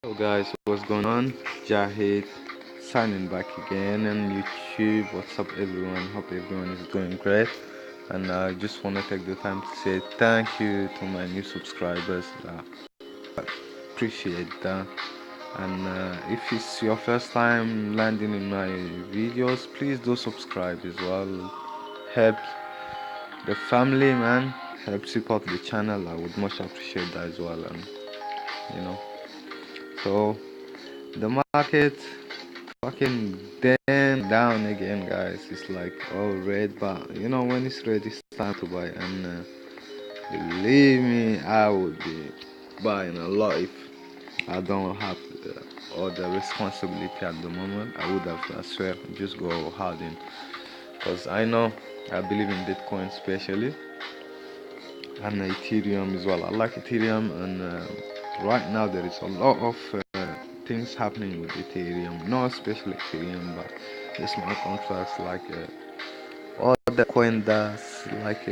Hello guys, what's going on? Jahid signing back again on YouTube. What's up everyone? Hope everyone is doing great. And I just want to take the time to say thank you to my new subscribers. Appreciate that. And if it's your first time landing in my videos, please do subscribe as well. Help the family, man. Help support the channel. I would much appreciate that as well. And you know, so the market fucking damn down again, guys. It's like all red, but when it's red, it's time to buy. And believe me, I would be buying a lot if I don't have all the responsibility at the moment. I would have, I swear, just go hard in, because I believe in Bitcoin especially, and Ethereum as well. I like Ethereum, and right now there is a lot of things happening with Ethereum, not especially Ethereum, but the smart contracts like all the coin does, like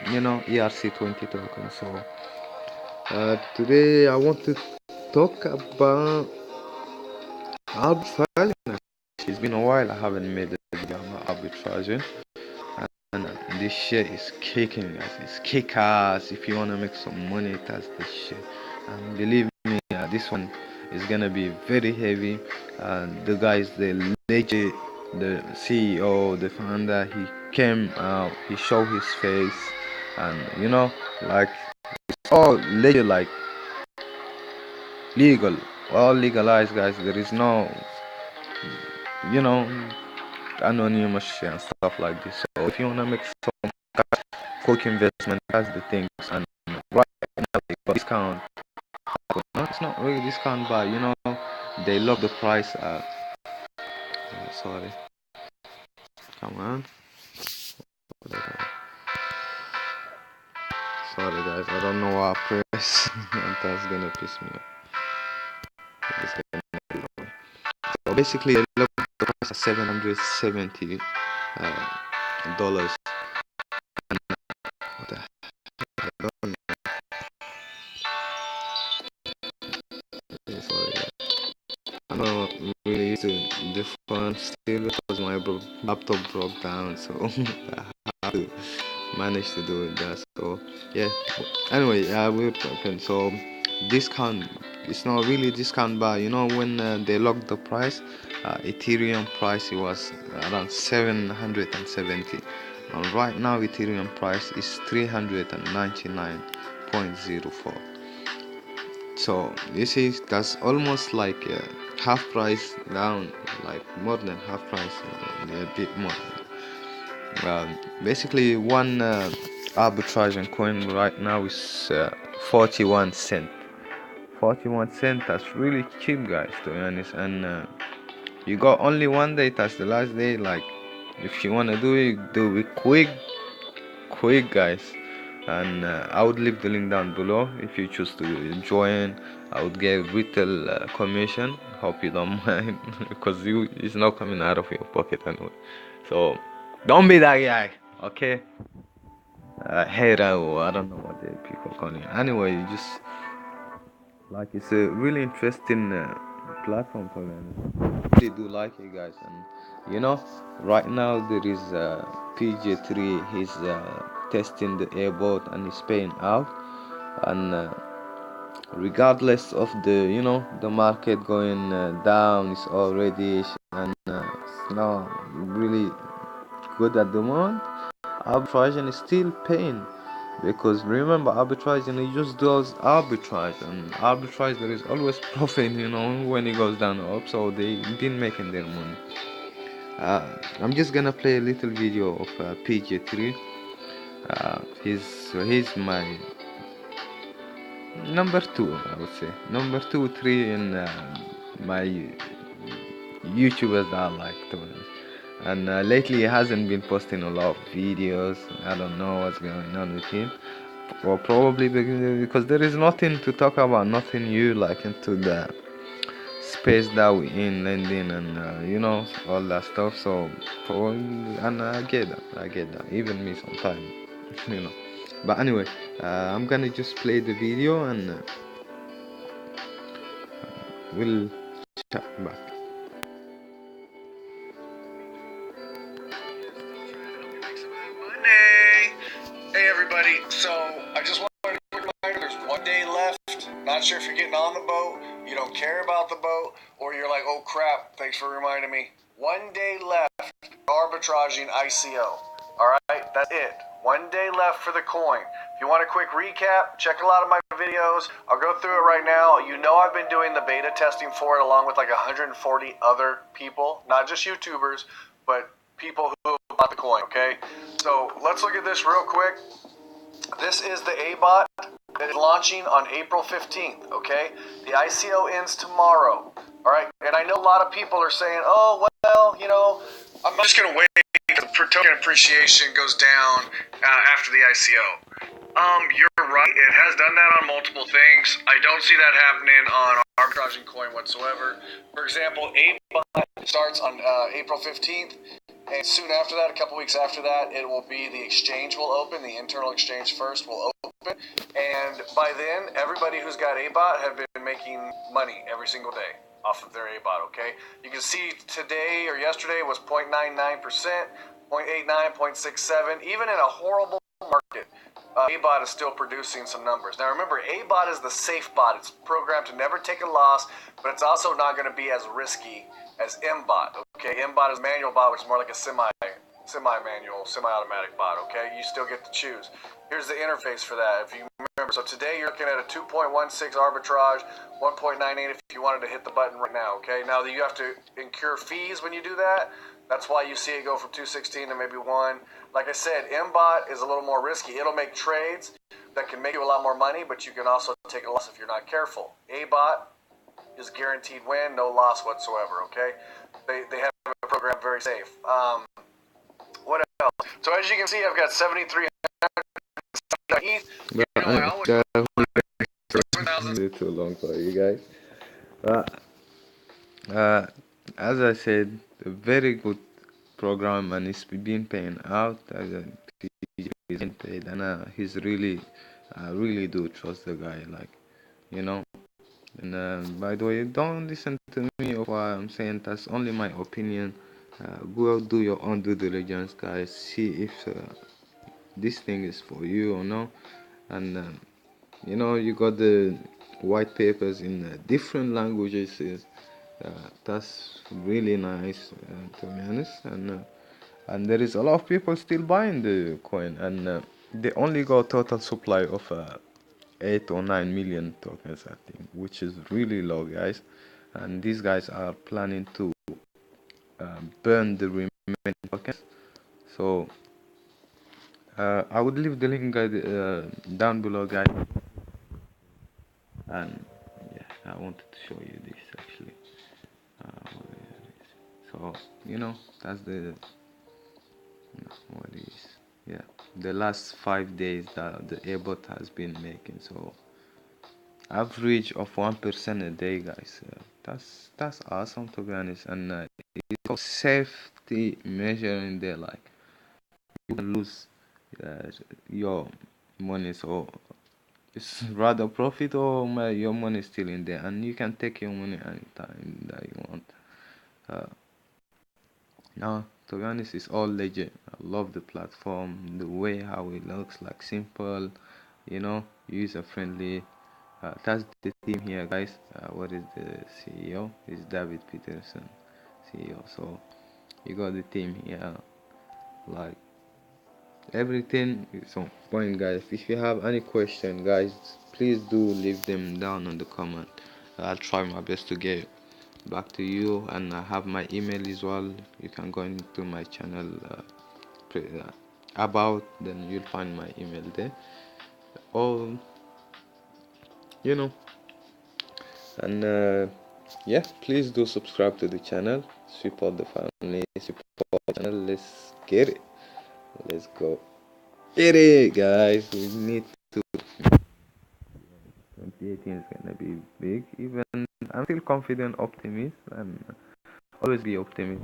ERC20 token. So today I want to talk about arbitraging. It's been a while I haven't made a video about arbitraging, and this shit is kicking, guys. It's kick ass. If you wanna make some money, that's the shit. And believe me, this one is gonna be very heavy. The guys, the legit, the CEO, the founder, he came out, he showed his face, and like it's all legit, like legal, all legalized, guys. There is no, you know, anonymous shit and stuff like this. So if you wanna make some quick investment, that's the thing. And right now they got discount. No, it's not really discount, but they lock the price at. Sorry, come on. Sorry guys, I don't know what I press. And that's gonna piss me off. It's gonna be long. So basically, they lock the price at $770. Dollars. And what the heck? I don't know. Sorry, guys. I'm not really used to the phone still because my laptop broke down, so I have to manage to do that. So yeah. Anyway, we're talking. So discount. It's not really discount, but when they locked the price, Ethereum price, it was around 770, and right now Ethereum price is 399.04. So you see, that's almost like half price down, like more than half price, a bit more. Basically, one arbitrage coin right now is 41 cent. 41 cent. That's really cheap, guys, to be honest. And you got only one day. That's the last day. Like, if you wanna do it quick, guys. And I would leave the link down below if you choose to join. I would get little commission. Hope you don't mind, because it's not coming out of your pocket anyway. So don't be that guy, okay? Hater, or I don't know what the people call it. Anyway, you just like, it's a really interesting platform for them. I really do like it, guys. And right now there is PJ3. He's testing the airboat and he's paying out. And regardless of the market going down, it's already, and it's not really good at the moment. Arbitraging is still paying, because remember, arbitraging, it just does arbitrage, and arbitrage, there is always profit when it goes down or up. So they been making their money. I'm just gonna play a little video of PJ3. He's my number two, I would say. Number 2, 3 in my YouTubers that I like, to be honest. And lately he hasn't been posting a lot of videos. I don't know what's going on with him. Or probably because there is nothing to talk about, nothing new, like into the space that we in London, and all that stuff. So probably, and I get that. Even me sometimes, you know. But anyway, I'm gonna just play the video, and we'll chat back. Money. Hey everybody, so I just wanted to remind you there's 1 day left. Not sure if you're getting on the boat, you don't care about the boat, or you're like, oh crap, thanks for reminding me. 1 day left, arbitraging ICO. Alright, that's it. 1 day left for the coin. If you want a quick recap, check a lot of my videos. I'll go through it right now. You know I've been doing the beta testing for it along with like 140 other people, not just YouTubers, but people who bought the coin, okay? So let's look at this real quick. This is the ABOT that is launching on April 15th, okay? The ICO ends tomorrow, all right? And I know a lot of people are saying, oh, well, you know, I'm just going to wait because token appreciation goes down after the ICO. You're right. It has done that on multiple things. I don't see that happening on arbitraging coin whatsoever. For example, ABOT starts on April 15th. And soon after that, a couple weeks after that, it will be the exchange will open. The internal exchange first will open. And by then, everybody who's got ABOT have been making money every single day off of their ABOT, okay? You can see today or yesterday was 0.99%, 0.89, 0.67. Even in a horrible market, ABOT is still producing some numbers. Now remember, ABOT is the safe bot. It's programmed to never take a loss, but it's also not going to be as risky as MBOT. Okay, MBOT is a manual bot, which is more like a semi-manual, semi-automatic bot. Okay, you still get to choose. Here's the interface for that. If you remember, so today you're looking at a 2.16 arbitrage, 1.98 if you wanted to hit the button right now. Okay, now you have to incur fees when you do that. That's why you see it go from 216 to maybe 1. Like I said, MBOT is a little more risky. It'll make trades that can make you a lot more money, but you can also take a loss if you're not careful. ABOT is guaranteed win, no loss whatsoever, okay? They have a program very safe. What else? So as you can see, I've got 7,300 ETH. Too long for you guys. As I said, a very good program, and it's been paying out. As a is paid, and he's really, I really do trust the guy, like, you know. And by the way, don't listen to me of what I'm saying. That's only my opinion. Go do your own due diligence, guys. See if this thing is for you or no. And you know, you got the white papers in different languages. That's really nice, to be honest. And there is a lot of people still buying the coin, and they only got total supply of 8 or 9 million tokens, I think, which is really low, guys. And these guys are planning to burn the remaining tokens. So I would leave the link down below, guys. And yeah, I wanted to show you this actually. So you know, that's the what is, yeah, the last 5 days that the airbot has been making. So average of 1% a day, guys. That's awesome, to be honest. And it's a safety measure in there, like you can lose uh, your money, so it's rather profit or your money is still in there, and you can take your money anytime that you want. No, to be honest, it's all legit. I love the platform, the way how it looks, like simple, you know, user friendly. That's the team here, guys. What is the CEO? Is David Peterson, CEO. So you got the team here, like everything is on point, guys. If you have any question, guys, please do leave them down on the comment. I'll try my best to get back to you, and I have my email as well. You can go into my channel about, then you'll find my email there, or you know. And yeah, please do subscribe to the channel, support the family, support the channel. Let's get it, let's go get it, guys. We need to, 2018 is gonna be big. Even I'm still confident, optimist, and always be optimist.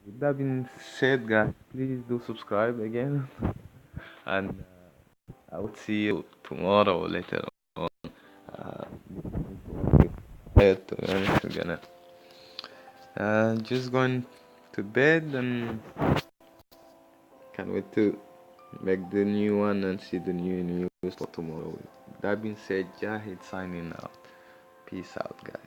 With that being said, guys, please do subscribe again, and I will see you tomorrow later on. Uh, to be honest, we're gonna just going to bed and can't wait to make the new one and see the new news for tomorrow. That being said, Jahid signing out. Peace out, guys.